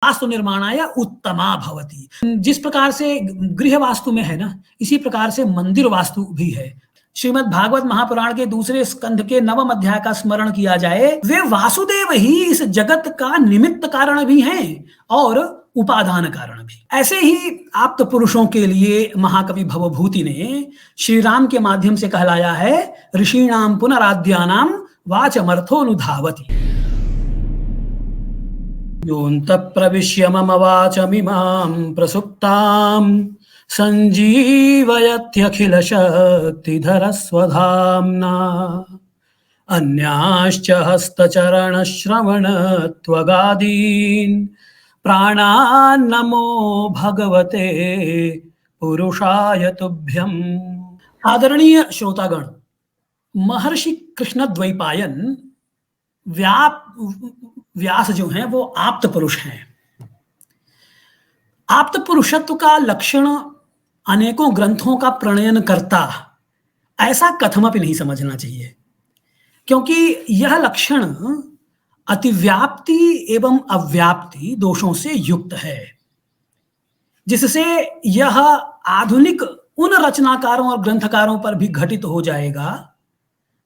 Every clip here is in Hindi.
वास्तु निर्माणाय उत्तमा भवति। जिस प्रकार से गृह वास्तु में है ना, इसी प्रकार से मंदिर वास्तु भी है। श्रीमद् भागवत महापुराण के दूसरे स्कंध के 9वें अध्याय का स्मरण किया जाए, वे वासुदेव ही इस जगत का निमित्त कारण भी हैं और उपादान कारण भी। ऐसे ही आप्त पुरुषों के लिए महाकवि भवभूति ने श्री राम के माध्यम से कहलाया है, ऋषीणाम पुनराद्यानाम वाचमर्थोनुधावति। योऽन्तः प्रविश्य मम वाचमिमां प्रसुप्तां सञ्जीवयत्यखिलशक्तिधरस्वधाम्ना अन्याश्च हस्तचरणश्रवणत्वगादीन् प्राणान्नमो भगवते पुरुषाय तुभ्यम्। आदरणीय श्रोतागण, महर्षि कृष्ण द्वैपायन व्यास जो हैं वो आप्त पुरुष हैं। आप्त पुरुषत्व का लक्षण अनेकों ग्रंथों का प्रणयन करता, ऐसा कथमपि नहीं समझना चाहिए, क्योंकि यह लक्षण अतिव्याप्ति एवं अव्याप्ति दोषों से युक्त है, जिससे यह आधुनिक उन रचनाकारों और ग्रंथकारों पर भी घटित हो जाएगा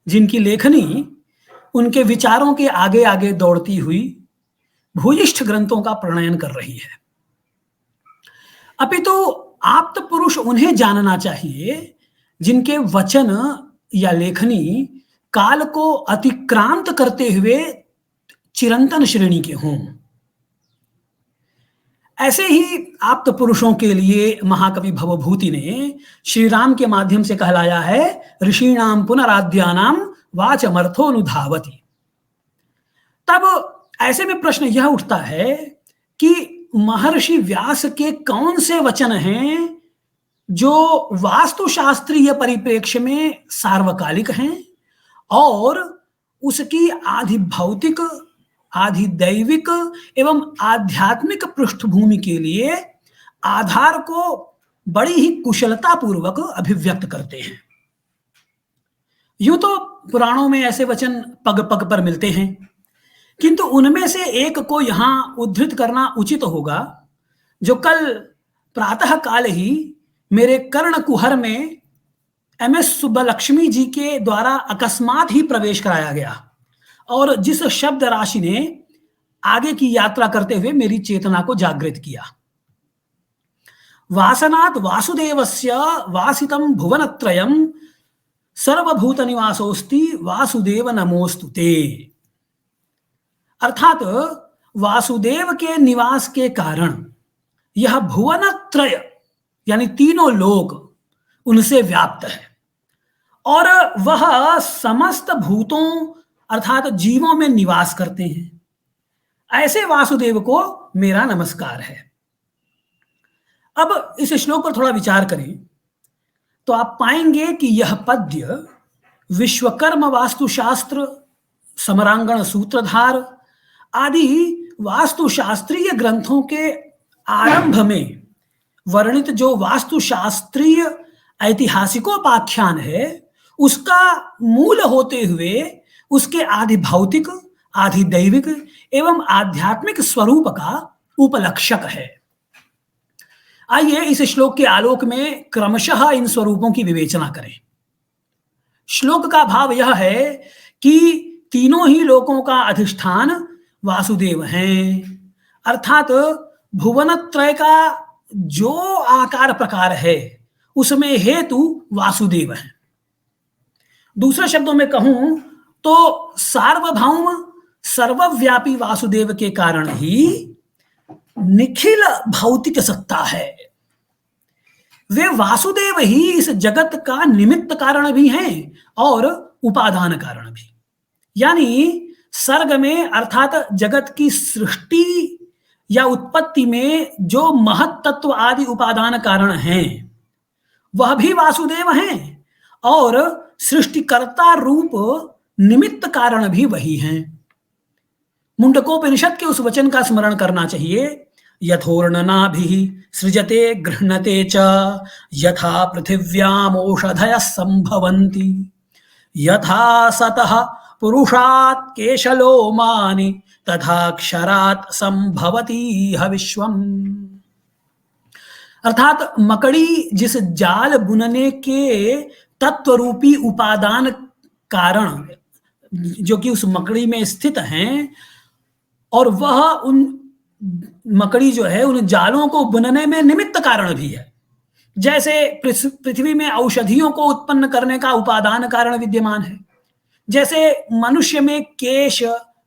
जिनकी लेखनी उनके विचारों के आगे आगे दौड़ती हुई भूयिष्ठ ग्रंथों का प्रणयन कर रही है। अपितु आप्त पुरुष उन्हें जानना चाहिए जिनके वचन या लेखनी काल को अतिक्रांत करते हुए चिरंतन श्रेणी के हों। ऐसे ही आप्त पुरुषों के लिए महाकवि भवभूति ने श्री राम के माध्यम से कहलाया है, ऋषीणाम पुनराद्यानाम वाचमर्थोनुधावति। तब ऐसे में प्रश्न यह उठता है कि महर्षि व्यास के कौन से वचन हैं जो वास्तुशास्त्रीय परिप्रेक्ष्य में सार्वकालिक हैं और उसकी आधि भौतिक, आधि दैविक एवं आध्यात्मिक पृष्ठभूमि के लिए आधार को बड़ी ही कुशलता पूर्वक अभिव्यक्त करते हैं। यूं तो पुराणों में ऐसे वचन पग पग पर मिलते हैं, किंतु उनमें से एक को यहां उद्धृत करना उचित होगा, जो कल प्रातः काल ही मेरे कर्ण कुहर में MS सुब्बलक्ष्मी जी के द्वारा अकस्मात ही प्रवेश कराया गया और जिस शब्द राशि ने आगे की यात्रा करते हुए मेरी चेतना को जागृत किया। वासनात् वासुदेवस्य वासितं भुवनत्रयम् सर्वभूत निवासोस्ति वासुदेव नमोस्तुते। अर्थात वासुदेव के निवास के कारण यह भुवनत्रय यानी तीनों लोक उनसे व्याप्त है और वह समस्त भूतों अर्थात जीवों में निवास करते हैं। ऐसे वासुदेव को मेरा नमस्कार है। अब इस श्लोक पर थोड़ा विचार करें तो आप पाएंगे कि यह पद्य विश्वकर्म वास्तुशास्त्र, समरांगण सूत्रधार आदि वास्तुशास्त्रीय ग्रंथों के आरंभ में वर्णित जो वास्तुशास्त्रीय ऐतिहासिकोपाख्यान है उसका मूल होते हुए उसके आदि भौतिक, आदि दैविक एवं आध्यात्मिक स्वरूप का उपलक्षक है। आइए इस श्लोक के आलोक में क्रमशः इन स्वरूपों की विवेचना करें। श्लोक का भाव यह है कि तीनों ही लोकों का अधिष्ठान वासुदेव हैं, अर्थात भुवनत्रय का जो आकार प्रकार है उसमें हेतु वासुदेव हैं। दूसरे शब्दों में कहूं तो सार्वभौम सर्वव्यापी वासुदेव के कारण ही निखिल भौतिक सत्ता है। वे वासुदेव ही इस जगत का निमित्त कारण भी हैं और उपादान कारण भी। यानी सर्ग में अर्थात जगत की सृष्टि या उत्पत्ति में जो महत तत्व आदि उपादान कारण हैं वह भी वासुदेव हैं और सृष्टिकर्ता रूप निमित्त कारण भी वही हैं। मुंडकोपनिषद के उस वचन का स्मरण करना चाहिए, यथोर्णनाभिः सृजते गृह्णते च यथा पृथिव्याम ओषधयः संभवन्ति यथा सतः पुरुषात् केशलोमानि तथाक्षरात् संभवति ह विश्वम। अर्थात मकड़ी जिस जाल बुनने के तत्व रूपी उपादान कारण जो कि उस मकड़ी में स्थित हैं, और वह उन मकड़ी जो है उन जालों को बुनने में निमित्त कारण भी है। जैसे पृथ्वी में औषधियों को उत्पन्न करने का उपादान कारण विद्यमान है, जैसे मनुष्य में केश,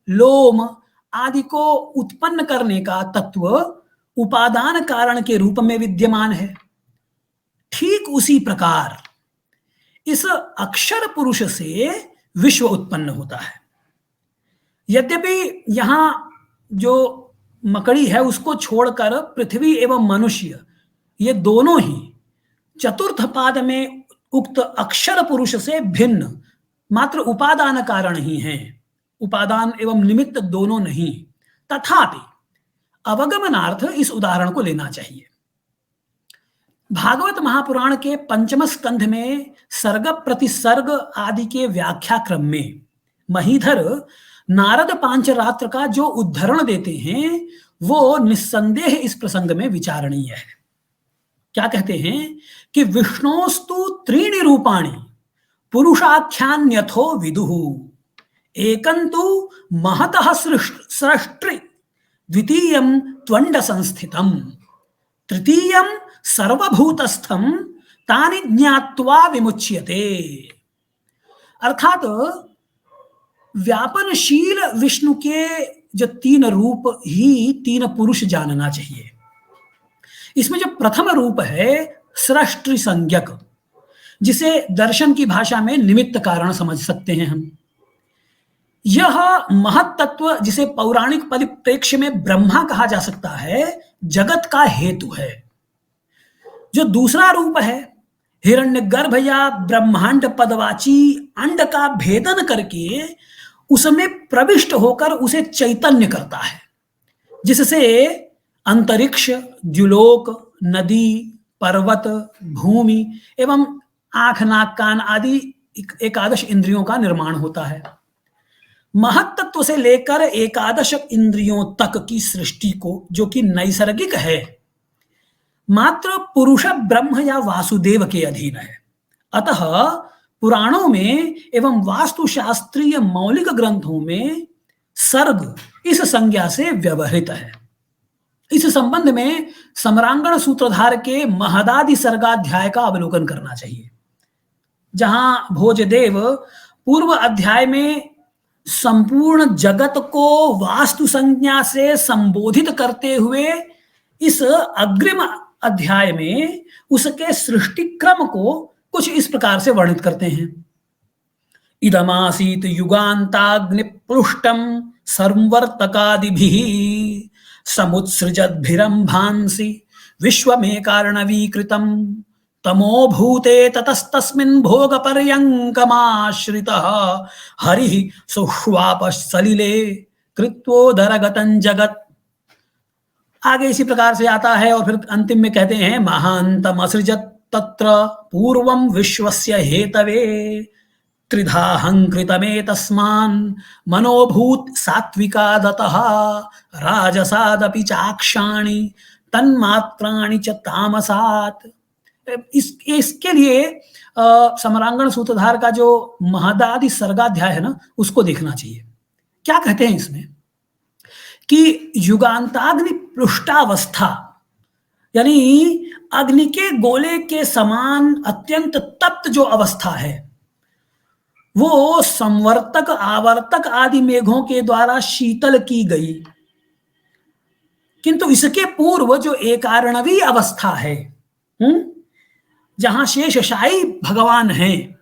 लोम आदि को उत्पन्न करने का तत्व उपादान कारण के रूप में विद्यमान है, ठीक उसी प्रकार इस अक्षर पुरुष से विश्व उत्पन्न होता है। यद्यपि यहां जो मकड़ी है उसको छोड़कर पृथ्वी एवं मनुष्य ये दोनों ही चतुर्थ पाद में उक्त अक्षर पुरुष से भिन्न मात्र उपादान कारण ही हैं, उपादान एवं निमित्त दोनों नहीं। तथापि अवगमनार्थ इस उदाहरण को लेना चाहिए। भागवत महापुराण के पंचम स्कंध में सर्ग प्रतिसर्ग आदि के व्याख्या क्रम में महीधर नारद पांचरात्र का जो उद्धरण देते हैं वो निस्संदेह इस प्रसंग में विचारणीय है। क्या कहते हैं कि विष्णोस्तु त्रीणि रूपाणि पुरुषाख्यान्यथो विदुः, एकंतु महतः सृष्टि, द्वितीयं त्वंड संस्थितम्, तृतीयं सर्वभूतस्थं तानि ज्ञात्वा विमुच्यते। अर्थात व्यापनशील विष्णु के जो तीन रूप ही तीन पुरुष जानना चाहिए। इसमें जो प्रथम रूप है सृष्टि संज्ञक, जिसे दर्शन की भाषा में निमित्त कारण समझ सकते हैं हम। यह महत तत्व जिसे पौराणिक परिप्रेक्ष्य में ब्रह्मा कहा जा सकता है, जगत का हेतु है। जो दूसरा रूप है हिरण्यगर्भ या ब्रह्मांड पदवाची अंड का भेदन करके उसमें प्रविष्ट होकर उसे चैतन्य करता है, जिससे अंतरिक्ष, द्युलोक, नदी, पर्वत, भूमि एवं आंख, नाक, कान आदि एकादश इंद्रियों का निर्माण होता है। महत तत्व से लेकर एकादश इंद्रियों तक की सृष्टि को, जो कि नैसर्गिक है, मात्र पुरुष ब्रह्म या वासुदेव के अधीन है। अतः पुराणों में एवं वास्तुशास्त्रीय मौलिक ग्रंथों में सर्ग इस संज्ञा से व्यवहृत है। इस संबंध में सम्रांगण सूत्रधार के महदादि सर्गाध्याय का अवलोकन करना चाहिए, जहां भोजदेव पूर्व अध्याय में संपूर्ण जगत को वास्तु संज्ञा से संबोधित करते हुए इस अग्रिम अध्याय में उसके सृष्टि क्रम को कुछ इस प्रकार से वर्णित करते हैं। इदमासीत युगान्ताग्निपृष्टं संवर्तकादिभिः समुत्सृजद्भिरंभांसि विश्वमेकार्णवीकृतं तमो भूते ततस्तस्मिन् भोगपर्यङ्कमाश्रितः हरिः सुष्वापसलिले कृत्वोदरगतं जगत्। आगे इसी प्रकार से आता है और फिर अंतिम में कहते हैं महान्तम असृजत् तत्र पूर्वं विश्वस्य हेतवे त्रिधाहंकृतमेतस्मान् मनोभूत सात्विकादतः राजसादपि चाक्षाणि तन्मात्राणि च तामसात्। इसके लिए सम्रांगण सूत्रधार का जो महदादि सर्गाध्याय है ना, उसको देखना चाहिए। क्या कहते हैं इसमें कि युगांताग्नि पृष्ठावस्था, यानी अग्नि के गोले के समान अत्यंत तप्त जो अवस्था है, वो संवर्तक, आवर्तक आदि मेघों के द्वारा शीतल की गई। किंतु इसके पूर्व जो एकारणवी अवस्था है, जहां शेषशायी भगवान हैं,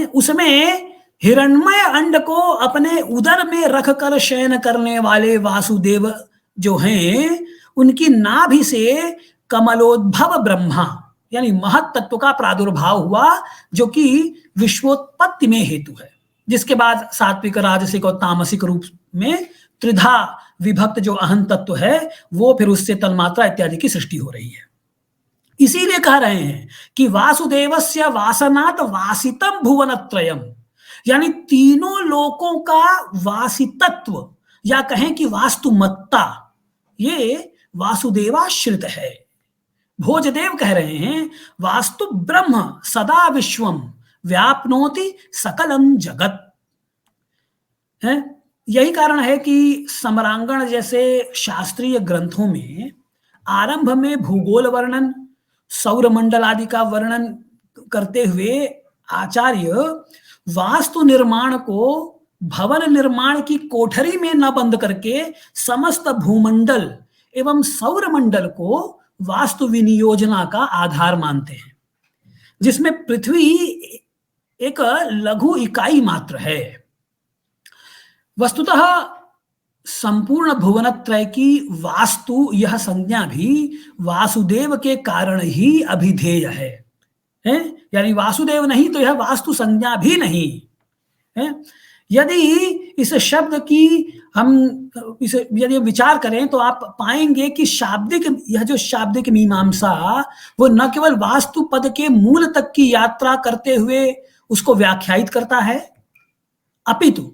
उसमें हिरण्मय अंड को अपने उदर में रखकर शयन करने वाले वासुदेव जो हैं, उनकी नाभि से कमलोद्भव ब्रह्मा यानी महत तत्व का प्रादुर्भाव हुआ, जो कि विश्वोत्पत्ति में हेतु है। जिसके बाद सात्विक, राजसिक और तामसिक रूप में त्रिधा विभक्त जो अहं तत्व है, वो फिर उससे तन्मात्रा इत्यादि की सृष्टि हो रही है। इसीलिए कह रहे हैं कि वासुदेवस्य वासनात् वासितम भुवनत्रयम्, यानी तीनों लोकों का वासितत्व या कहें कि वास्तुमत्ता, ये वासुदेवाश्रित है। भोजदेव कह रहे हैं वास्तु ब्रह्म सदा विश्वम व्याप्नोति सकलम जगत है। यही कारण है कि समरांगण जैसे शास्त्रीय ग्रंथों में आरंभ में भूगोल वर्णन, सौरमंडल आदि का वर्णन करते हुए आचार्य वास्तु निर्माण को भवन निर्माण की कोठरी में न बंद करके समस्त भूमंडल एवं सौरमंडल को वास्तु विनियोजना का आधार मानते हैं, जिसमें पृथ्वी एक लघु इकाई मात्र है। वस्तुतः संपूर्ण भुवनत्रय की वास्तु यह संज्ञा भी वासुदेव के कारण ही अभिधेय है, यानी वासुदेव नहीं तो यह वास्तु संज्ञा भी नहीं है। यदि इस शब्द की यदि विचार करें तो आप पाएंगे कि यह जो शाब्दिक मीमांसा वो न केवल वास्तु पद के मूल तक की यात्रा करते हुए उसको व्याख्यायित करता है, अपितु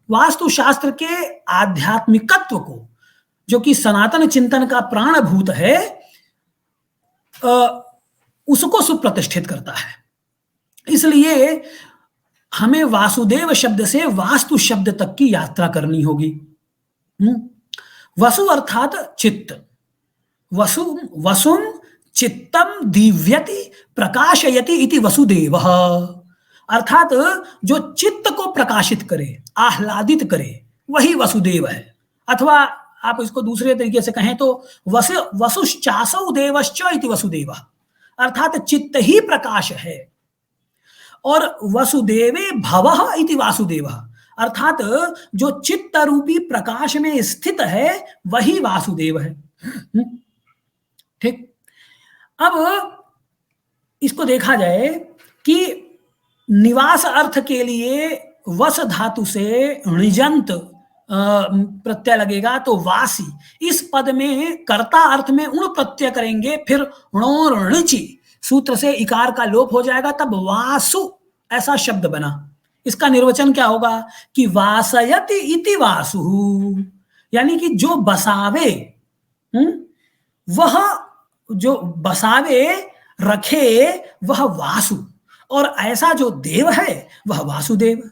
वास्तु शास्त्र के आध्यात्मिकत्व को, जो कि सनातन चिंतन का प्राणभूत है, उसको सुप्रतिष्ठित करता है। इसलिए हमें वासुदेव शब्द से वास्तु शब्द तक की यात्रा करनी होगी। वसु अर्थात चित्त, वसुम चित्तम दीव्यति प्रकाशयति इति वसुदेव, अर्थात जो चित्त को प्रकाशित करे, आह्लादित करे, वही वसुदेव है। अथवा आप इसको दूसरे तरीके से कहें तो वसुश्चासौ देवश्च इति वसुदेव, अर्थात चित्त ही प्रकाश है। और वसुदेवे भवः इति वासुदेव, अर्थात जो चित्त रूपी प्रकाश में स्थित है वही वासुदेव है। ठीक, अब इसको देखा जाए कि निवास अर्थ के लिए वस धातु से णिजंत प्रत्यय लगेगा तो वासी, इस पद में कर्ता अर्थ में उण प्रत्यय करेंगे, फिर णोर णिचि सूत्र से इकार का लोप हो जाएगा, तब वासु ऐसा शब्द बना। इसका निर्वचन क्या होगा कि वासयति इति वासु, यानी कि जो बसावे, वह जो बसावे रखे वह वासु, और ऐसा जो देव है वह वासुदेव।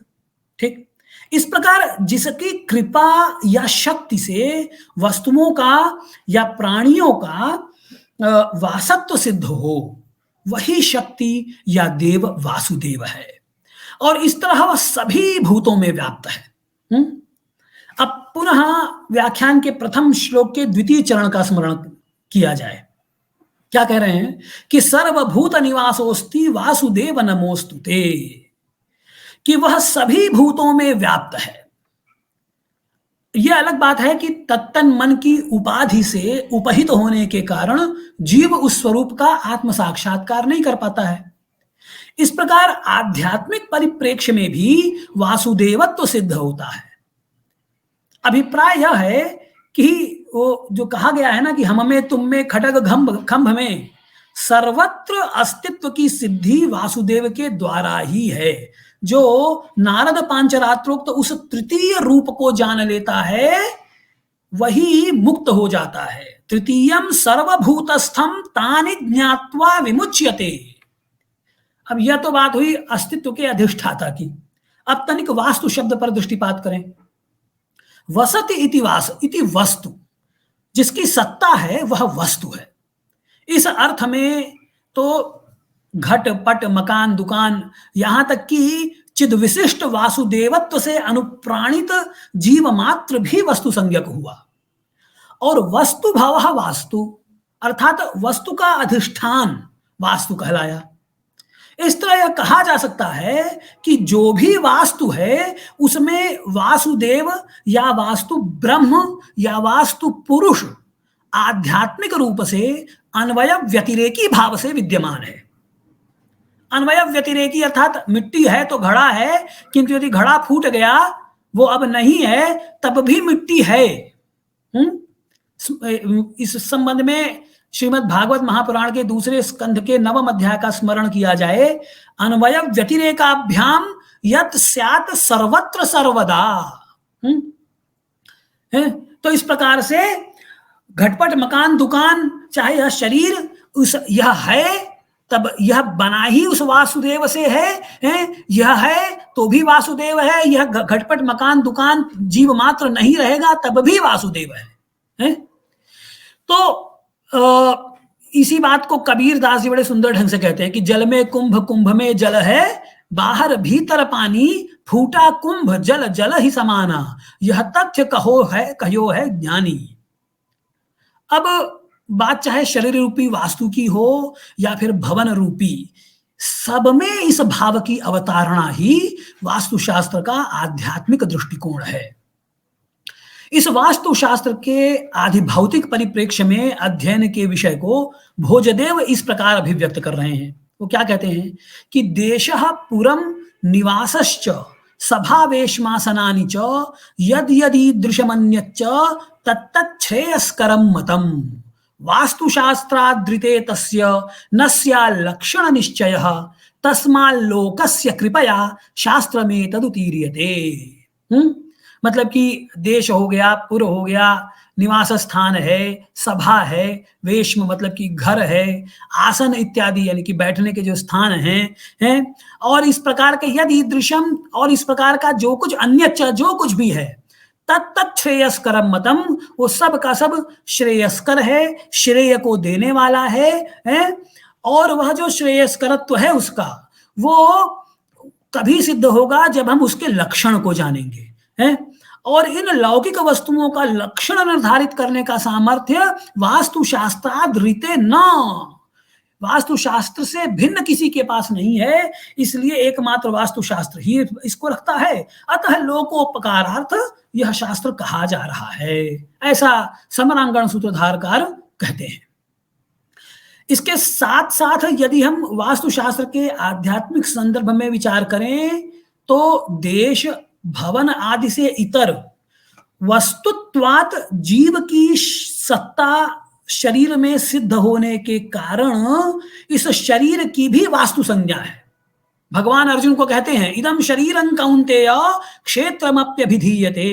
ठीक, इस प्रकार जिसकी कृपा या शक्ति से वस्तुओं का या प्राणियों का वासत्व सिद्ध हो, वही शक्ति या देव वासुदेव है, और इस तरह वह सभी भूतों में व्याप्त है। अब पुनः व्याख्यान के प्रथम श्लोक के द्वितीय चरण का स्मरण किया जाए। क्या कह रहे हैं कि सर्वभूत निवासोस्ति वासुदेव नमोस्तुते, कि वह सभी भूतों में व्याप्त है। यह अलग बात है कि तत्तन मन की उपाधि से उपहित होने के कारण जीव उस स्वरूप का आत्म साक्षात्कार नहीं कर पाता है। इस प्रकार आध्यात्मिक परिप्रेक्ष्य में भी वासुदेवत्व सिद्ध होता है। अभिप्राय यह है कि वो जो कहा गया है ना कि हम में तुम में खड्ग खंभ में, सर्वत्र अस्तित्व की सिद्धि वासुदेव के द्वारा ही है। जो नारद पांचरात्रोक्त तो उस तृतीय रूप को जान लेता है वही मुक्त हो जाता है। तृतीयम सर्वभूतस्थम तानि ज्ञात्वा विमुच्यते। अब यह तो बात हुई अस्तित्व के अधिष्ठाता की। अब तनिक वास्तु शब्द पर दृष्टिपात करें। वसति इति वास इति वस्तु, जिसकी सत्ता है वह वस्तु है। इस अर्थ में तो घट पट मकान दुकान, यहां तक कि चिद विशिष्ट वासुदेवत्व से अनुप्राणित जीव मात्र भी वस्तु संज्ञक हुआ। और वस्तु भावः वास्तु, अर्थात वस्तु का अधिष्ठान वास्तु कहलाया। इस तरह यह कहा जा सकता है कि जो भी वास्तु है उसमें वासुदेव या वास्तु ब्रह्म या वास्तु पुरुष आध्यात्मिक रूप से अन्वय व्यतिरेकी भाव से विद्यमान है। अन्वय व्यतिरेकी अर्थात मिट्टी है तो घड़ा है, किंतु यदि घड़ा फूट गया वो अब नहीं है तब भी मिट्टी है। इस संबंध में श्रीमद् भागवत महापुराण के दूसरे स्कंध के 9वें अध्याय का स्मरण किया जाए। अन्वय व्यतिरेकाभ्याम यत् स्यात् सर्वत्र सर्वदा। है। तो इस प्रकार से घटपट मकान दुकान, चाहे यह शरीर उस यह है, तब यह बना ही उस वासुदेव से है, यह है तो भी वासुदेव है, यह घटपट मकान दुकान जीव मात्र नहीं रहेगा तब भी वासुदेव है? तो इसी बात को कबीर दास जी बड़े सुंदर ढंग से कहते हैं कि जल में कुंभ, कुंभ में जल है, बाहर भीतर पानी, फूटा कुंभ जल जल ही समाना, यह तथ्य कहो है ज्ञानी। अब बात चाहे शरीर रूपी वास्तु की हो या फिर भवन रूपी, सब में इस भाव की अवतारणा ही वास्तुशास्त्र का आध्यात्मिक दृष्टिकोण है। इस वास्तुशास्त्र के आधिभौतिक परिप्रेक्ष्य में अध्ययन के विषय को भोजदेव इस प्रकार अभिव्यक्त कर रहे हैं। वो क्या कहते हैं कि देशः पुरम निवासश्च सभावेशमासनानि च यद यदीदृशमन्यच्च तत्तच्छ्रेयस्करं मतम् वास्तुशास्त्रादृते तस्य न स्याल्लक्षण निश्चयः तस्माल्लोकस्य कृपया शास्त्रमेतदुतीर्यते। मतलब कि देश हो गया, पुर हो गया, निवास स्थान है, सभा है, वेश्म मतलब कि घर है, आसन इत्यादि यानी कि बैठने के जो स्थान हैं, और इस प्रकार के यदि दृश्यम, और इस प्रकार का जो कुछ अन्य जो कुछ भी है, तत्त श्रेयस्करम मतम, वो सब का सब श्रेयस्कर है, श्रेय को देने वाला है, और वह जो श्रेयस्करत्व है उसका वो तभी सिद्ध होगा जब हम उसके लक्षण को जानेंगे, है। और इन लौकिक वस्तुओं का लक्षण निर्धारित करने का सामर्थ्य वास्तुशास्त्रादृते न, वास्तुशास्त्र से भिन्न किसी के पास नहीं है, इसलिए एकमात्र वास्तुशास्त्र ही इसको रखता है। अतः लोकोपकारार्थ यह शास्त्र कहा जा रहा है, ऐसा समरांगण सूत्रधारकार कहते हैं। इसके साथ साथ यदि हम वास्तुशास्त्र के आध्यात्मिक संदर्भ में विचार करें तो देश, भवन आदि से इतर वस्तुत्वात् जीव की सत्ता शरीर में सिद्ध होने के कारण इस शरीर की भी वास्तु संज्ञा है। भगवान अर्जुन को कहते हैं इदम शरीरं कौन्तेय क्षेत्रमप्यभिधीयते,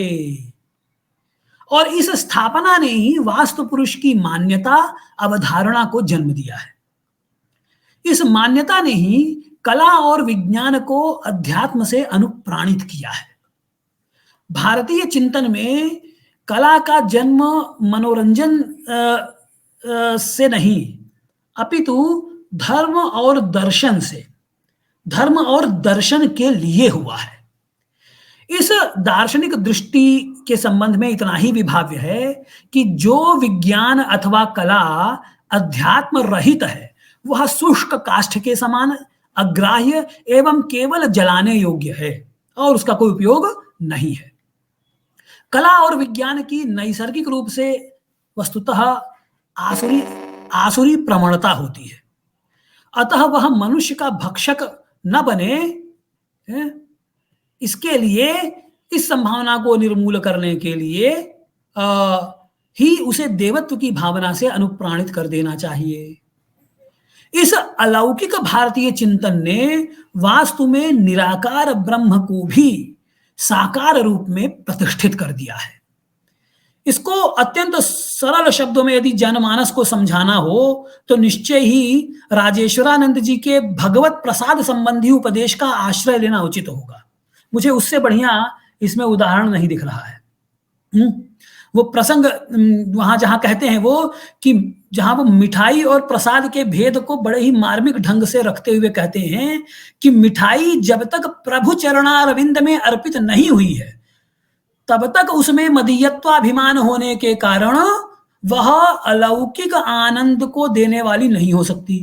और इस स्थापना ने ही वास्तु पुरुष की मान्यता अवधारणा को जन्म दिया है। इस मान्यता ने ही कला और विज्ञान को अध्यात्म से अनुप्राणित किया है। भारतीय चिंतन में कला का जन्म मनोरंजन से नहीं अपितु धर्म और दर्शन से, धर्म और दर्शन के लिए हुआ है। इस दार्शनिक दृष्टि के संबंध में इतना ही विभाव्य है कि जो विज्ञान अथवा कला अध्यात्म रहित है वह शुष्क काष्ठ के समान अग्राह्य एवं केवल जलाने योग्य है और उसका कोई उपयोग नहीं है। कला और विज्ञान की नैसर्गिक रूप से वस्तुतः आसुरी प्रवणता होती है, अतः वह मनुष्य का भक्षक न बने, इसके लिए इस संभावना को निर्मूल करने के लिए ही उसे देवत्व की भावना से अनुप्राणित कर देना चाहिए। इस अलौकिक भारतीय चिंतन ने वास्तु में निराकार ब्रह्म को भी साकार रूप में प्रतिष्ठित कर दिया है। इसको अत्यंत सरल शब्दों में यदि जनमानस को समझाना हो तो निश्चय ही राजेश्वरानंद जी के भगवत प्रसाद संबंधी उपदेश का आश्रय लेना उचित होगा। मुझे उससे बढ़िया इसमें उदाहरण नहीं दिख रहा है। वो प्रसंग वहां जहां कहते हैं वो कि जहां वो मिठाई और प्रसाद के भेद को बड़े ही मार्मिक ढंग से रखते हुए कहते हैं कि मिठाई जब तक प्रभु चरणारविंद में अर्पित नहीं हुई है तब तक उसमें मदीयत्वाभिमान होने के कारण वह अलौकिक आनंद को देने वाली नहीं हो सकती,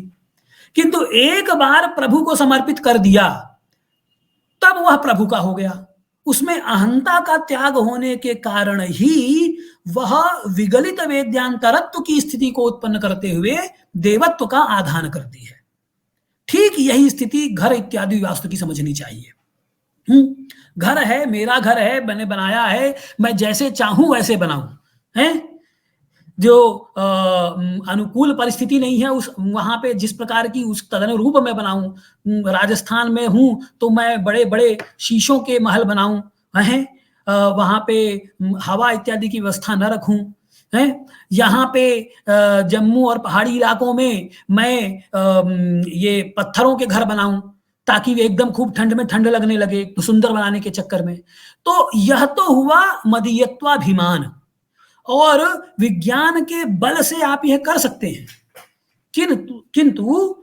किंतु एक बार प्रभु को समर्पित कर दिया तब वह प्रभु का हो गया। उसमें अहंता का त्याग होने के कारण ही वह विगलित वेद्यांतरत्व की स्थिति को उत्पन्न करते हुए देवत्व का आधान करती है। ठीक यही स्थिति घर इत्यादि वास्तु की समझनी चाहिए। घर है, मेरा घर है, मैंने बनाया है, मैं जैसे चाहूं वैसे बनाऊं, है। जो अनुकूल परिस्थिति नहीं है उस वहां पे जिस प्रकार की उस तदनुरूप मैं बनाऊं। राजस्थान में हूं तो मैं बड़े बड़े शीशों के महल बनाऊं, हैं, वहां पे हवा इत्यादि की व्यवस्था न रखूं, है यहाँ पे जम्मू और पहाड़ी इलाकों में मैं ये पत्थरों के घर बनाऊं ताकि वे एकदम खूब ठंड में ठंड लगने लगे, तो सुंदर बनाने के चक्कर में। तो यह तो हुआ मदीयत्वाभिमान, और विज्ञान के बल से आप यह कर सकते हैं, किंतु किंतु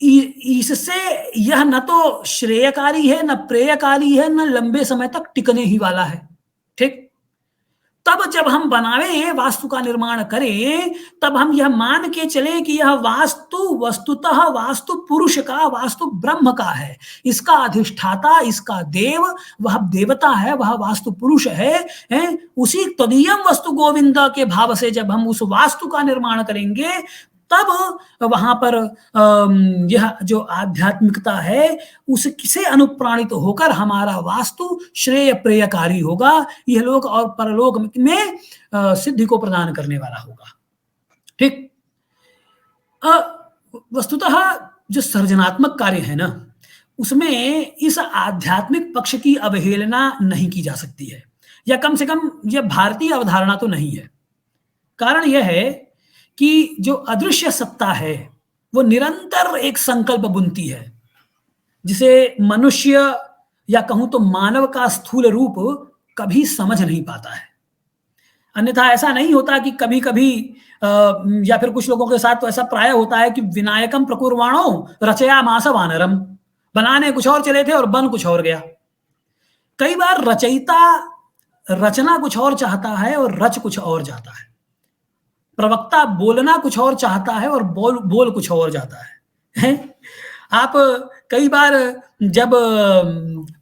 इससे यह न तो श्रेयकारी है, न प्रेयकारी है, न लंबे समय तक टिकने ही वाला है। ठीक, तब जब हम बनावे, वास्तु का निर्माण करें, तब हम यह मान के चले कि यह वास्तु वस्तुतः वास्तु पुरुष का, वास्तु ब्रह्म का है, इसका अधिष्ठाता, इसका देव, वह देवता है, वह वास्तु पुरुष है। उसी तदीयम वस्तु गोविंद के भाव से जब हम उस वास्तु का निर्माण करेंगे, तब वहां पर यह जो आध्यात्मिकता है उससे अनुप्राणित होकर हमारा वास्तु श्रेय प्रेयकारी होगा, यह लोक और परलोक में सिद्धि को प्रदान करने वाला होगा। ठीक, वस्तुतः जो सृजनात्मक कार्य है ना, उसमें इस आध्यात्मिक पक्ष की अवहेलना नहीं की जा सकती है, या कम से कम यह भारतीय अवधारणा तो नहीं है। कारण यह है कि जो अदृश्य सत्ता है वो निरंतर एक संकल्प बुनती है, जिसे मनुष्य या कहूं तो मानव का स्थूल रूप कभी समझ नहीं पाता है। अन्यथा ऐसा नहीं होता कि कभी कभी या फिर कुछ लोगों के साथ तो ऐसा प्राय होता है कि विनायकम प्रकुर्वाणो रचया मास वानरम, बनाने कुछ और चले थे और बन कुछ और गया। कई बार रचयिता रचना कुछ और चाहता है और रच कुछ और जाता है, प्रवक्ता बोलना कुछ और चाहता है और बोल कुछ और जाता है। आप कई बार जब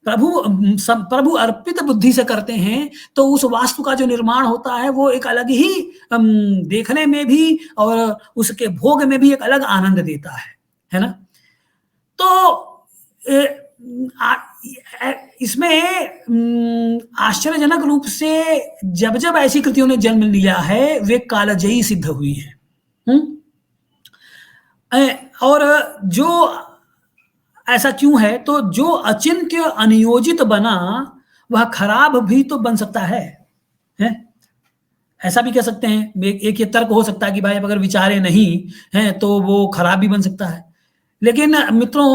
प्रभु अर्पित बुद्धि से करते हैं तो उस वास्तु का जो निर्माण होता है वो एक अलग ही देखने में भी और उसके भोग में भी एक अलग आनंद देता है ना। तो इसमें आश्चर्यजनक रूप से जब जब ऐसी कृतियों ने जन्म लिया है वे कालजयी सिद्ध हुई हैं। और जो ऐसा क्यों है, तो जो अचिंत्य अनियोजित बना वह खराब भी तो बन सकता है। ऐसा भी कह सकते हैं, एक ये तर्क हो सकता है कि भाई अगर विचारे नहीं हैं तो वो खराब भी बन सकता है। लेकिन मित्रों,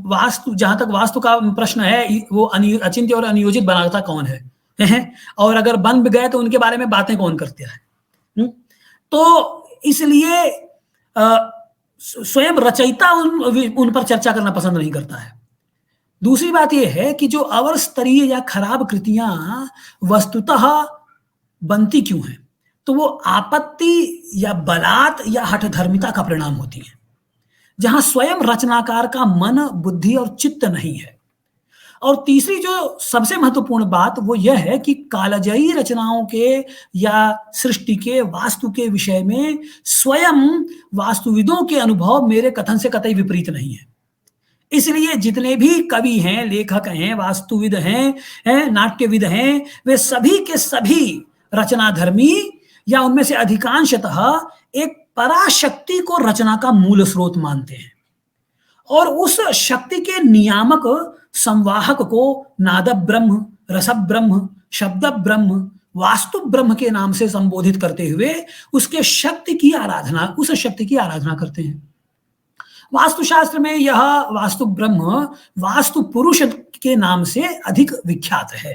वास्तु, जहां तक वास्तु का प्रश्न है, वो अचिंत्य और अनियोजित बनाता कौन है और अगर बन भी गए तो उनके बारे में बातें कौन करते हैं। तो इसलिए स्वयं रचयिता उन पर चर्चा करना पसंद नहीं करता है। दूसरी बात यह है कि जो अवर स्तरीय या खराब कृतियां वस्तुतः बनती क्यों हैं, तो वो आपत्ति या बलात् या हठधर्मिता का परिणाम होती है, जहां स्वयं रचनाकार का मन, बुद्धि और चित्त नहीं है। और तीसरी जो सबसे महत्वपूर्ण बात वो यह है कि कालजयी रचनाओं के या सृष्टि के वास्तु के विषय में स्वयं वास्तुविदों के अनुभव मेरे कथन से कतई विपरीत नहीं है। इसलिए जितने भी कवि हैं, लेखक हैं, वास्तुविद हैं, नाट्यविद हैं, वे सभी के सभी रचनाधर्मी या उनमें से अधिकांशतः एक पराशक्ति को रचना का मूल स्रोत मानते हैं और उस शक्ति के नियामक संवाहक को नाद ब्रह्म, रस ब्रह्म, शब्द ब्रह्म, वास्तु ब्रह्म के नाम से संबोधित करते हुए उसके शक्ति की आराधना, उस शक्ति की आराधना करते हैं। वास्तुशास्त्र में यह वास्तु ब्रह्म वास्तु पुरुष के नाम से अधिक विख्यात है।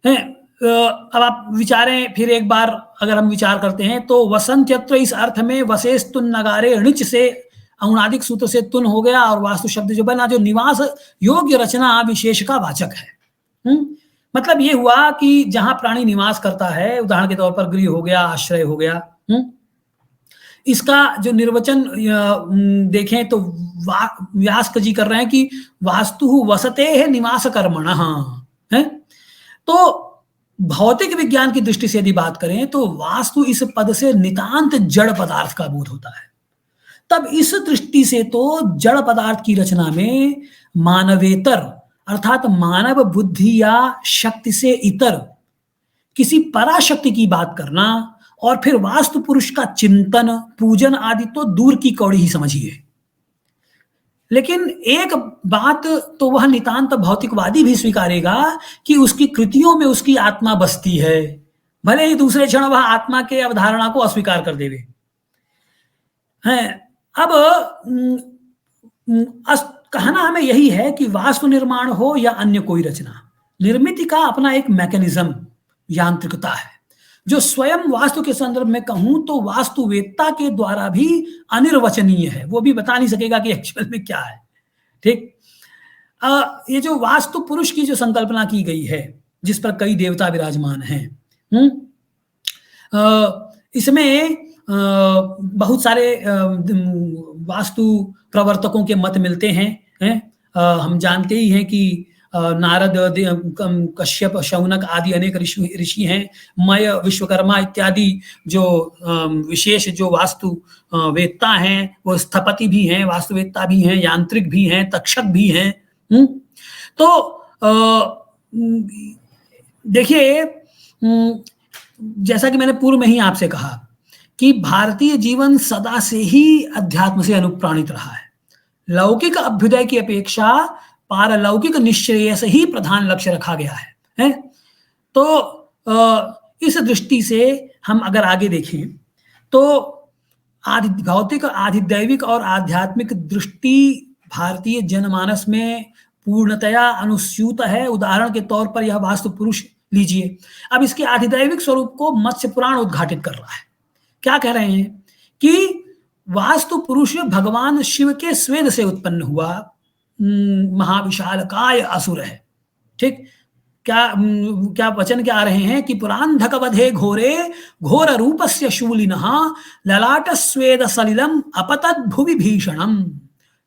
अब आप विचारें फिर एक बार, अगर हम विचार करते हैं तो वसंत्यत्र इस अर्थ में वसेस्तुन नगारे णिच से औणादिक सूत्र से तुन हो गया और वास्तु शब्द जो बना जो निवास योग्य रचना विशेष का वाचक है। मतलब ये हुआ कि जहां प्राणी निवास करता है, उदाहरण के तौर पर गृह हो गया, आश्रय हो गया। इसका जो निर्वचन देखें तो व्यास जी कर रहे हैं कि वास्तु वसते है निवास कर्मण है। तो भौतिक विज्ञान की दृष्टि से यदि बात करें तो वास्तु इस पद से नितांत जड़ पदार्थ का बोध होता है। तब इस दृष्टि से तो जड़ पदार्थ की रचना में मानवेतर अर्थात मानव बुद्धि या शक्ति से इतर किसी पराशक्ति की बात करना और फिर वास्तु पुरुष का चिंतन, पूजन आदि तो दूर की कौड़ी ही समझिए। लेकिन एक बात तो वह नितांत भौतिकवादी भी स्वीकारेगा कि उसकी कृतियों में उसकी आत्मा बसती है, भले ही दूसरे क्षण वह आत्मा के अवधारणा को अस्वीकार कर देवे। हैं अब कहना हमें यही है कि वास्तु निर्माण हो या अन्य कोई रचना, निर्मित का अपना एक मैकेनिज्म, यांत्रिकता है, जो स्वयं वास्तु के संदर्भ में कहूं तो वास्तुवेत्ता के द्वारा भी अनिर्वचनीय है। वो भी बता नहीं सकेगा कि एक्चुअल में क्या है। ठीक, ये जो वास्तु पुरुष की जो संकल्पना की गई है, जिस पर कई देवता विराजमान हैं, इसमें बहुत सारे वास्तु प्रवर्तकों के मत मिलते हैं। हम जानते ही हैं कि नारद, कश्यप, शौनक आदि अनेक ऋषि हैं। मय, विश्वकर्मा इत्यादि जो विशेष जो वास्तु वेत्ता हैं, वो स्थपति भी हैं, वास्तुवेत्ता भी हैं, यांत्रिक भी हैं, तक्षक भी हैं। तो देखिए, जैसा कि मैंने पूर्व में ही आपसे कहा कि भारतीय जीवन सदा से ही अध्यात्म से अनुप्राणित रहा है। लौकिक अभ्युदय की अपेक्षा पारलौकिक निश्रेयस ही प्रधान लक्ष्य रखा गया है। तो इस दृष्टि से हम अगर आगे देखें तो भौतिक, आधिदैविक और आध्यात्मिक दृष्टि भारतीय जनमानस में पूर्णतया अनुस्यूत है। उदाहरण के तौर पर यह वास्तु पुरुष लीजिए। अब इसके आधिदैविक स्वरूप को मत्स्य पुराण उद्घाटित कर रहा है। क्या कह रहे हैं कि वास्तु पुरुष भगवान शिव के स्वेद से उत्पन्न हुआ महाविशालकाय असुर है। ठीक, क्या वचन क्या आ रहे हैं कि पुरांधक वधे घोरे घोर रूपस्य शूलिनः ललाट स्वेद सलिलम अपतद भुवि भीषणम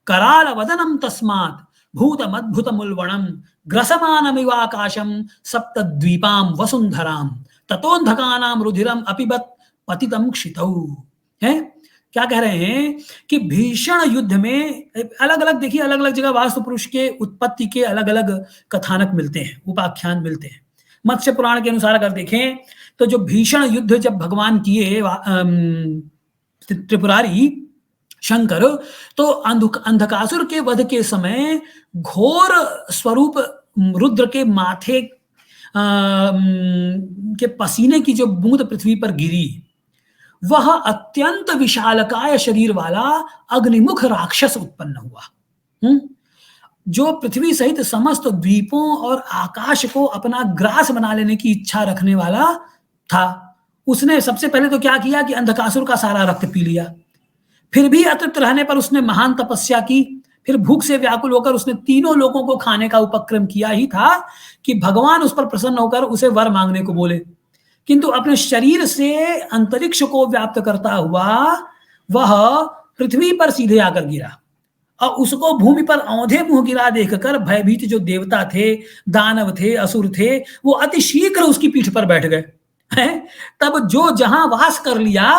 कराल वदनम तस्मात् भूतमद्भुतमुल्वणम ग्रसमानमिवाकाशम सप्तद्वीपां वसुंधराम ततोन्धकानां रुधिरम अपिबत पतितम क्षितौ। है, क्या कह रहे हैं कि भीषण युद्ध में अलग अलग, देखिए अलग अलग जगह वास्तु पुरुष के उत्पत्ति के अलग अलग कथानक मिलते हैं, उपाख्यान मिलते हैं। मत्स्य पुराण के अनुसार अगर देखें तो जो भीषण युद्ध जब भगवान किए त्रिपुरारी शंकर, तो अंधकासुर के वध के समय घोर स्वरूप रुद्र के माथे के पसीने की जो बूंद पृथ्वी पर गिरी, वह अत्यंत विशालकाय शरीर वाला अग्निमुख राक्षस उत्पन्न हुआ, जो पृथ्वी सहित समस्त द्वीपों और आकाश को अपना ग्रास बना लेने की इच्छा रखने वाला था। उसने सबसे पहले तो क्या किया कि अंधकासुर का सारा रक्त पी लिया। फिर भी अतृप्त रहने पर उसने महान तपस्या की। फिर भूख से व्याकुल होकर उसने तीनों लोगों को खाने का उपक्रम किया ही था कि भगवान उस पर प्रसन्न होकर उसे वर मांगने को बोले। किंतु अपने शरीर से अंतरिक्ष को व्याप्त करता हुआ वह पृथ्वी पर सीधे आकर गिरा और उसको भूमि पर औंधे मुंह गिरा देखकर भयभीत जो देवता थे, दानव थे, असुर थे, वो अति शीघ्र उसकी पीठ पर बैठ गए। तब जो जहां वास कर लिया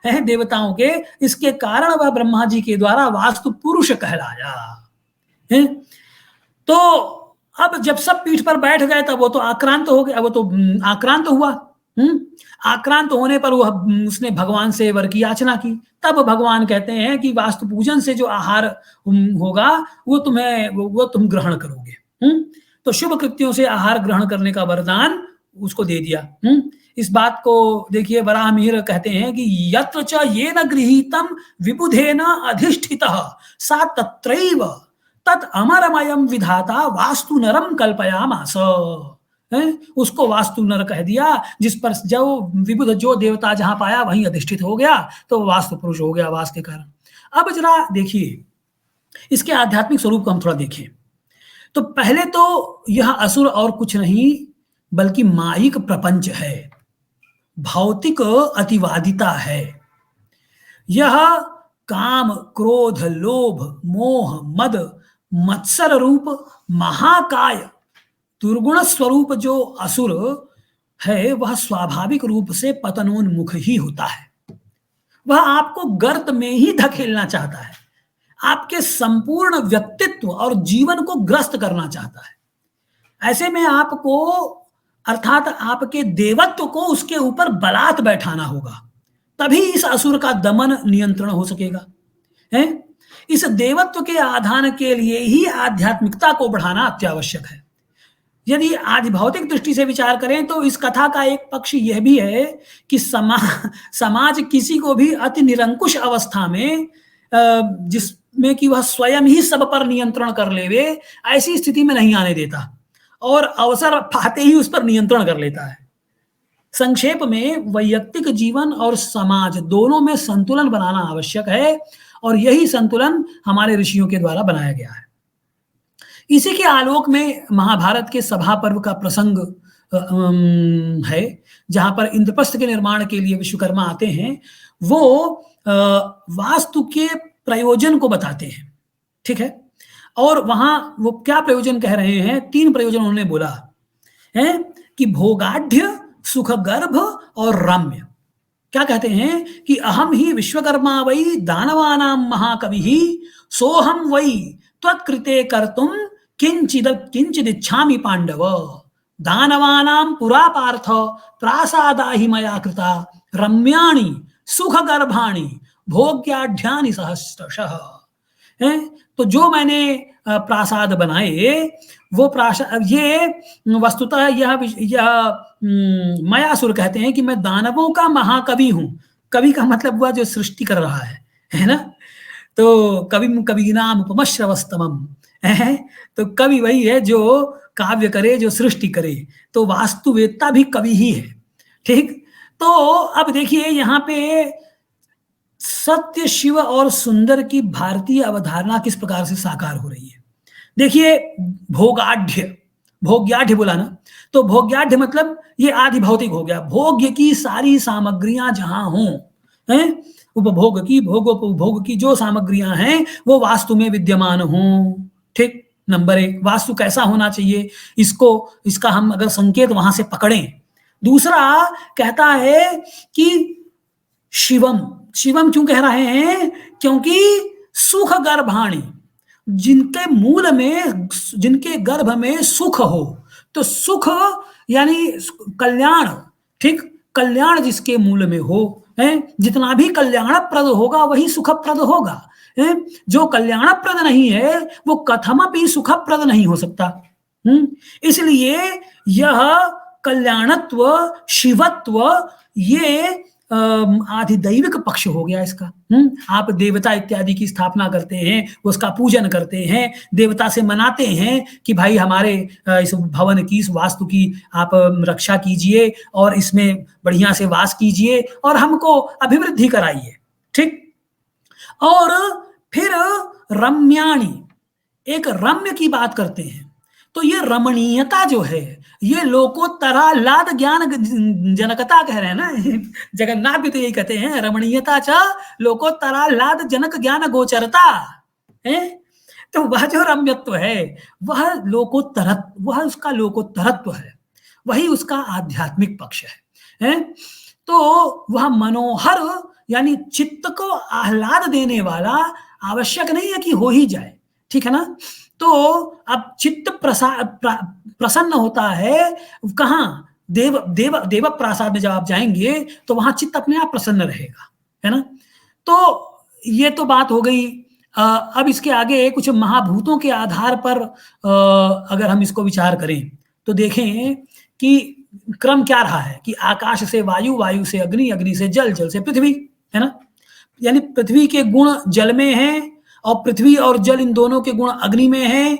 है देवताओं के, इसके कारण वह ब्रह्मा जी के द्वारा वास्तु पुरुष कहलाया। तो अब जब सब पीठ पर बैठ गए तब वो तो आक्रांत हो गया, वो तो आक्रांत हुआ। आक्रांत होने पर वह उसने भगवान से वर की याचना की। तब भगवान कहते हैं कि वास्तु पूजन से जो आहार होगा वो तुम ग्रहण करोगे। तो शुभ कृत्यों से आहार ग्रहण करने का वरदान उसको दे दिया। इस बात को देखिए, वराहमिहिर कहते हैं कि यत्र च येन गृहीतम विबुधेन अधिष्ठितः सा तत्रैव तत् अमरमयम विधाता वास्तु नरम कल्पयामास। उसको वास्तु नर कह दिया, जिस पर जो विबुध जो देवता जहां पाया वहीं अधिष्ठित हो गया, तो वास्तु पुरुष हो गया वास के कारण। अब जरा देखिए इसके आध्यात्मिक स्वरूप को हम थोड़ा देखें। तो पहले तो यह असुर और कुछ नहीं बल्कि मायिक प्रपंच है, भौतिक अतिवादिता है। यह काम, क्रोध, लोभ, मोह, मद, मत्सर रूप महाकाय दुर्गुण स्वरूप जो असुर है वह स्वाभाविक रूप से पतनोन्मुख ही होता है। वह आपको गर्त में ही धकेलना चाहता है, आपके संपूर्ण व्यक्तित्व और जीवन को ग्रस्त करना चाहता है। ऐसे में आपको अर्थात आपके देवत्व को उसके ऊपर बलात् बैठाना होगा, तभी इस असुर का दमन नियंत्रण हो सकेगा। है इस देवत्व के आधान के लिए ही आध्यात्मिकता को बढ़ाना अत्यावश्यक है। यदि आज भौतिक दृष्टि से विचार करें तो इस कथा का एक पक्ष यह भी है कि समाज किसी को भी अति निरंकुश अवस्था में जिसमें कि वह स्वयं ही सब पर नियंत्रण कर लेवे, ऐसी स्थिति में नहीं आने देता और अवसर पाते ही उस पर नियंत्रण कर लेता है। संक्षेप में वैयक्तिक जीवन और समाज दोनों में संतुलन बनाना आवश्यक है और यही संतुलन हमारे ऋषियों के द्वारा बनाया गया है। इसी के आलोक में महाभारत के सभा पर्व का प्रसंग है, जहां पर इंद्रप्रस्थ के निर्माण के लिए विश्वकर्मा आते हैं। वो वास्तु के प्रयोजन को बताते हैं, ठीक है। और वहां वो क्या प्रयोजन कह रहे हैं, 3 प्रयोजन उन्होंने बोला है कि भोगाढ्य, सुख गर्भ और रम्य। क्या कहते हैं कि अहम ही विश्वकर्मा वै दानवानां महाकवि सोहम वै त्वत्कृते कर्तुम किंचिदिच्छामि पांडव दानवानां पुरा पार्थ प्रासादा हि मया कृता रम्याणि सुखगर्भाणि भोग्याढ्यानि सहस्रशः। तो जो मैंने प्रासाद बनाए वो प्रासाद, ये वस्तुतः यह मयासुर कहते हैं कि मैं दानवों का महाकवि हूं। कवि का मतलब हुआ जो सृष्टि कर रहा है ना। तो कविनाम उपमश्रवस्तमम है, तो कवि वही है जो काव्य करे, जो सृष्टि करे। तो वास्तुवेत्ता भी कवि ही है, ठीक। तो अब देखिए यहाँ पे सत्य, शिव और सुंदर की भारतीय अवधारणा किस प्रकार से साकार हो रही है। देखिए, भोग्याढ्य बोला ना, तो भोग्याढ्य मतलब ये आदि भौतिक हो गया। भोग्य की सारी सामग्रियां जहां हों, उपभोग की, भोग की जो सामग्रियां हैं वो वास्तु में विद्यमान हों, ठीक। नंबर 1, वास्तु कैसा होना चाहिए, इसका हम अगर संकेत वहां से पकड़ें। दूसरा कहता है कि शिवम क्यों कह रहे हैं, क्योंकि सुख गर्भाणी, जिनके मूल में, जिनके गर्भ में सुख हो, तो सुख यानी कल्याण, ठीक। कल्याण जिसके मूल में हो, जितना भी कल्याणप्रद होगा वही सुखप्रद होगा। जो कल्याणप्रद नहीं है वो कथमपि सुखप्रद नहीं हो सकता। इसलिए यह कल्याणत्व, शिवत्व, ये आधिदैविक पक्ष हो गया इसका। आप देवता इत्यादि की स्थापना करते हैं, उसका पूजन करते हैं, देवता से मनाते हैं कि भाई हमारे इस भवन की, इस वास्तु की आप रक्षा कीजिए और इसमें बढ़िया से वास कीजिए और हमको अभिवृद्धि कराइए, ठीक। और फिर रम्याणी, एक रम्य की बात करते हैं। तो ये रमणीयता जो है, ये लोकोत्तराह्लाद ज्ञान जनकता कह रहे हैं ना, जगन्नाथ भी तो यही कहते हैं, रमणीयता च लोकोत्तराह्लाद जनक ज्ञान गोचरता है। तो वह जो रम्यत्व है वह लोकोत्तरत्व, वह उसका लोकोत्तरत्व है, वही उसका आध्यात्मिक पक्ष है। तो वह मनोहर यानी चित्त को आह्लाद देने वाला आवश्यक नहीं है कि हो ही जाए, ठीक है ना। तो अब चित्त प्रसन्न होता है कहाँ, देव प्रासाद में जब आप जाएंगे तो वहां चित्त अपने आप प्रसन्न रहेगा, है ना। तो ये तो बात हो गई। अब इसके आगे कुछ महाभूतों के आधार पर अगर हम इसको विचार करें तो देखें कि क्रम क्या रहा है कि आकाश से वायु, वायु से अग्नि, अग्नि से जल, जल से पृथ्वी, है ना। यानी पृथ्वी के गुण जल में हैं और पृथ्वी और जल इन दोनों के गुण अग्नि में हैं,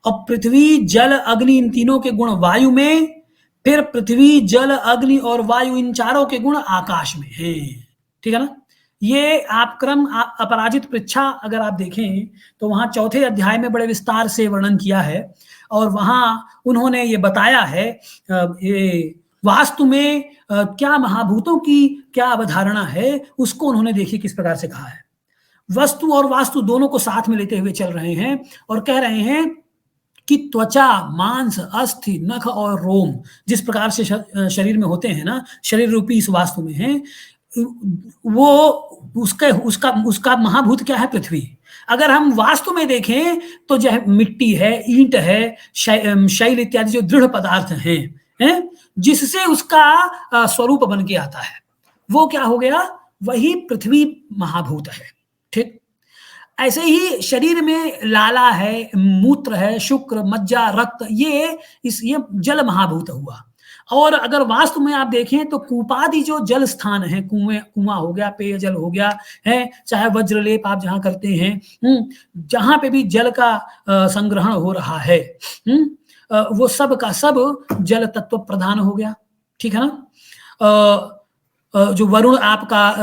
और पृथ्वी, जल, अग्नि इन तीनों के गुण वायु में, फिर पृथ्वी, जल, अग्नि और वायु इन चारों के गुण आकाश में हैं, ठीक है ना। ये आप क्रम अपराजित पृच्छा अगर आप देखें तो वहां 4थे अध्याय में बड़े विस्तार से वर्णन किया है और वहां उन्होंने ये बताया है ये वास्तु में क्या महाभूतों की क्या अवधारणा है, उसको उन्होंने देखिए किस प्रकार से कहा है। वस्तु और वास्तु दोनों को साथ में लेते हुए चल रहे हैं और कह रहे हैं कि त्वचा, मांस, अस्थि, नख और रोम जिस प्रकार से शरीर में होते हैं ना, शरीर रूपी इस वास्तु में है, वो उसका महाभूत क्या है, पृथ्वी। अगर हम वास्तु में देखें तो जो है मिट्टी है, ईंट है, शैल इत्यादि जो दृढ़ पदार्थ हैं, जिससे उसका स्वरूप बन के आता है, वो क्या हो गया, वही पृथ्वी महाभूत है, ठीक। ऐसे ही शरीर में लाला है, मूत्र है, शुक्र, मज्जा, रक्त, ये जल महाभूत हुआ। और अगर वास्तु में आप देखें तो कूपादि जो जल स्थान है, कुआं हो गया, पेयजल हो गया, है चाहे वज्रलेप आप जहां करते हैं, जहां पे भी जल का संग्रहण हो रहा है, वो सब का सब जल तत्व प्रधान हो गया। ठीक है ना। जो वरुण आपका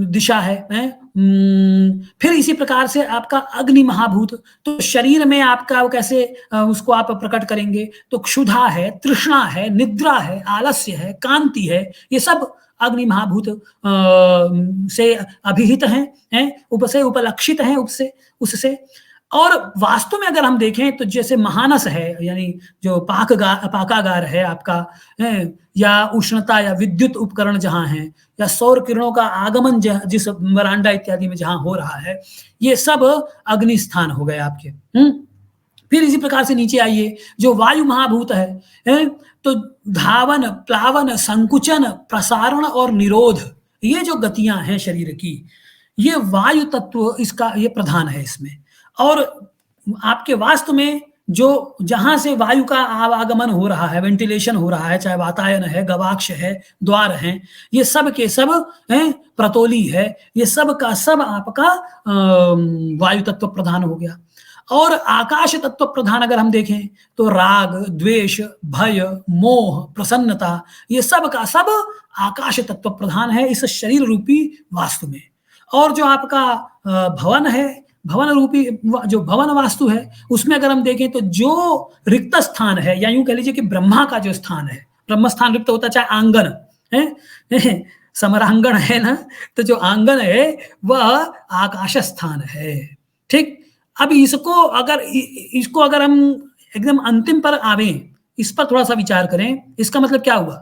दिशा है, फिर इसी प्रकार से आपका अग्नि महाभूत, तो शरीर में आपका वो कैसे उसको आप प्रकट करेंगे, तो क्षुधा है, तृष्णा है, निद्रा है, आलस्य है, कांति है, ये सब अग्नि महाभूत से अभिहित हैं, उपसे उपलक्षित हैं, उपसे उससे। और वास्तु में अगर हम देखें तो जैसे महानस है, यानी जो पाकागार है आपका, है, या उष्णता या विद्युत उपकरण जहां है, या सौर किरणों का आगमन जिस वरांडा इत्यादि में जहां हो रहा है, ये सब अग्नि स्थान हो गए आपके। फिर इसी प्रकार से नीचे आइए, जो वायु महाभूत है, तो धावन, प्लावन, संकुचन, प्रसारण और निरोध, ये जो गतियां हैं शरीर की, ये वायु तत्व इसका ये प्रधान है इसमें। और आपके वास्तु में जो जहां से वायु का आवागमन हो रहा है, वेंटिलेशन हो रहा है, चाहे वातायन है, गवाक्ष है, द्वार हैं, ये सब के सब हैं, प्रतोली है, ये सब का सब आपका वायु तत्व प्रधान हो गया। और आकाश तत्व प्रधान अगर हम देखें तो राग, द्वेष, भय, मोह, प्रसन्नता, ये सब का सब आकाश तत्व प्रधान है इस शरीर रूपी वास्तु में। और जो आपका भवन है, भवन रूपी जो भवन वास्तु है, उसमें अगर हम देखें तो जो रिक्त स्थान है, या यूं कह लीजिए कि ब्रह्मा का जो स्थान है, ब्रह्म स्थान रिक्त होता है, चाहे आंगन है, समरांगण है ना, तो जो आंगन है वह आकाश स्थान है। ठीक। अब इसको अगर हम एकदम अंतिम पर आवे, इस पर थोड़ा सा विचार करें, इसका मतलब क्या हुआ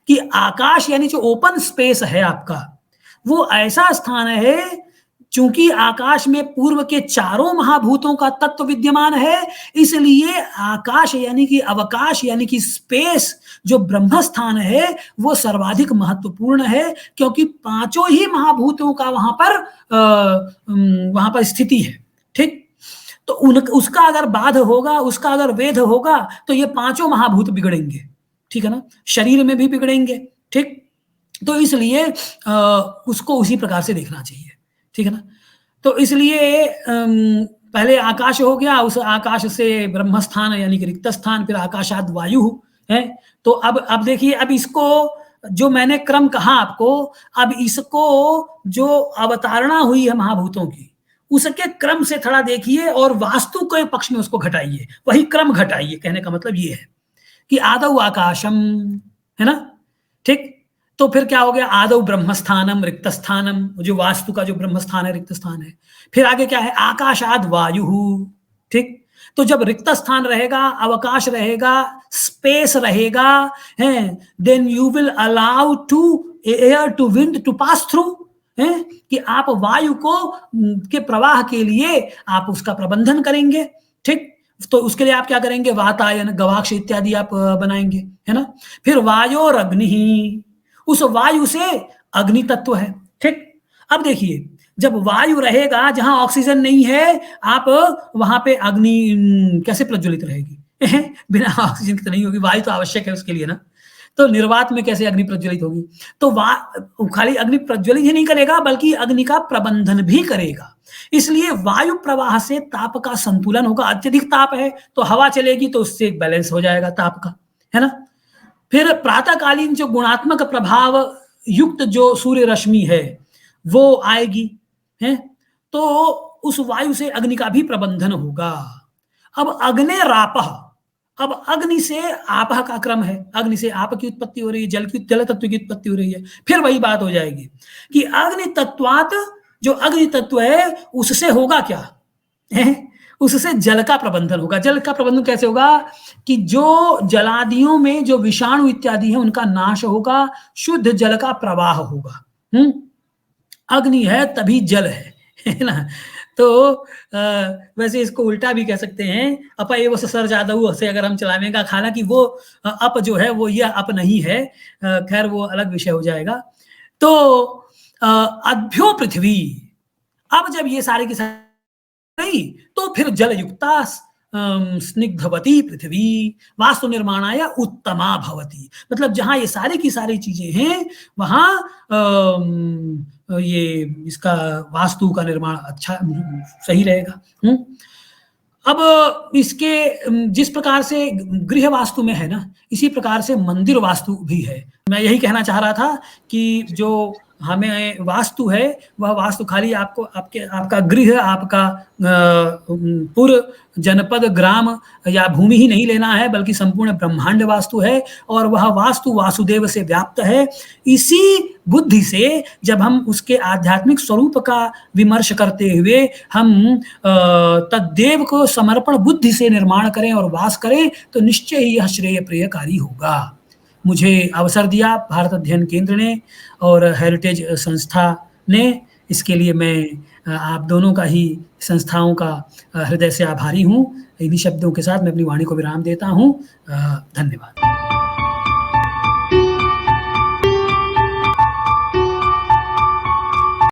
कि आकाश यानी जो ओपन स्पेस है आपका, वो ऐसा स्थान है, चूंकि आकाश में पूर्व के चारों महाभूतों का तत्व विद्यमान है, इसलिए आकाश यानी कि अवकाश यानी कि स्पेस जो ब्रह्म स्थान है वो सर्वाधिक महत्वपूर्ण है, क्योंकि पांचों ही महाभूतों का वहां पर स्थिति है। ठीक। तो उसका अगर बाध होगा, उसका अगर वेध होगा, तो ये पांचों महाभूत बिगड़ेंगे। ठीक है ना, शरीर में भी बिगड़ेंगे। ठीक। तो इसलिए उसको उसी प्रकार से देखना चाहिए। ठीक है ना। तो इसलिए पहले आकाश हो गया, उस आकाश से ब्रह्मस्थान यानी कि रिक्त स्थान, फिर आकाशाद वायु है। तो अब देखिए, अब इसको जो मैंने क्रम कहा आपको, अब इसको जो अवतारणा हुई है महाभूतों की, उसके क्रम से थोड़ा देखिए और वास्तु के पक्ष में उसको घटाइए, वही क्रम घटाइए। कहने का मतलब ये है कि आदौ आकाशम, है ना। ठीक। तो फिर क्या हो गया, आदौ ब्रह्मस्थानम रिक्त स्थानम, जो वास्तु का जो ब्रह्मस्थान है, रिक्त स्थान है। फिर आगे क्या है, आकाशाद वायु। ठीक। तो जब रिक्त स्थान रहेगा, अवकाश रहेगा, स्पेस रहेगा, है, then you will allow to air to wind to pass through, है, कि आप वायु को के प्रवाह के लिए आप उसका प्रबंधन करेंगे। ठीक। तो उसके लिए आप क्या करेंगे, वातायन, गवाक्ष इत्यादि आप बनाएंगे, है ना। फिर वायु और अग्नि, उस वायु से अग्नि तत्व है। ठीक। अब देखिए, जब वायु रहेगा जहां ऑक्सीजन नहीं है, आप वहां पे अग्नि कैसे प्रज्वलित रहेगी बिना ऑक्सीजन की तो नहीं होगी, वायु तो आवश्यक है उसके लिए ना। तो निर्वात में कैसे अग्नि प्रज्वलित होगी, तो खाली अग्नि प्रज्वलित ही नहीं करेगा बल्कि अग्नि का प्रबंधन भी करेगा। इसलिए वायु प्रवाह से ताप का संतुलन होगा। अत्यधिक ताप है तो हवा चलेगी, तो उससे बैलेंस हो जाएगा ताप का, है ना। फिर प्रातःकालीन जो गुणात्मक प्रभाव युक्त जो सूर्य रश्मि है वो आएगी, है, तो उस वायु से अग्नि का भी प्रबंधन होगा। अब अग्ने रापः, अब अग्नि से आपः का क्रम है, अग्नि से आप की उत्पत्ति हो रही है, जल तत्व की उत्पत्ति हो रही है। फिर वही बात हो जाएगी कि अग्नि तत्वात, जो अग्नि तत्व है उससे होगा क्या है, उससे जल का प्रबंधन होगा। जल का प्रबंधन कैसे होगा कि जो जलादियों में जो विषाणु इत्यादि है उनका नाश होगा, शुद्ध जल का प्रवाह होगा। अग्नि है तभी जल है ना। तो वैसे इसको उल्टा भी कह सकते हैं, अप एव सर जादव से अगर हम चलावेंगे, हालांकि वो अप जो है वो यह अप नहीं है, खैर वो अलग विषय हो जाएगा। तो अभ्यो पृथ्वी, अब जब ये सारे के सारे नहीं, तो फिर जलयुक्ता स्निग्धवती पृथ्वी वास्तु निर्माणाय उत्तमा भवति। मतलब जहाँ ये सारी की सारी चीज़ें हैं, वहाँ ये इसका वास्तु का निर्माण अच्छा सही रहेगा। अब इसके जिस प्रकार से गृह वास्तु में है ना, इसी प्रकार से मंदिर वास्तु भी है। मैं यही कहना चाह रहा था कि जो हमें वास्तु है, वह वास्तु खाली आपको आपका गृह, आपका पुर, जनपद, ग्राम या भूमि ही नहीं लेना है, बल्कि संपूर्ण ब्रह्मांड वास्तु है और वह वास्तु वासुदेव से व्याप्त है। इसी बुद्धि से जब हम उसके आध्यात्मिक स्वरूप का विमर्श करते हुए हम तद्देव को समर्पण बुद्धि से निर्माण करें और वास करें, तो निश्चय ही यह श्रेय प्रियकारी होगा। मुझे अवसर दिया भारत अध्ययन केंद्र ने और हेरिटेज संस्था ने, इसके लिए मैं आप दोनों का ही, संस्थाओं का हृदय से आभारी हूँ। इन्हीं शब्दों के साथ मैं अपनी वाणी को विराम देता हूँ। धन्यवाद।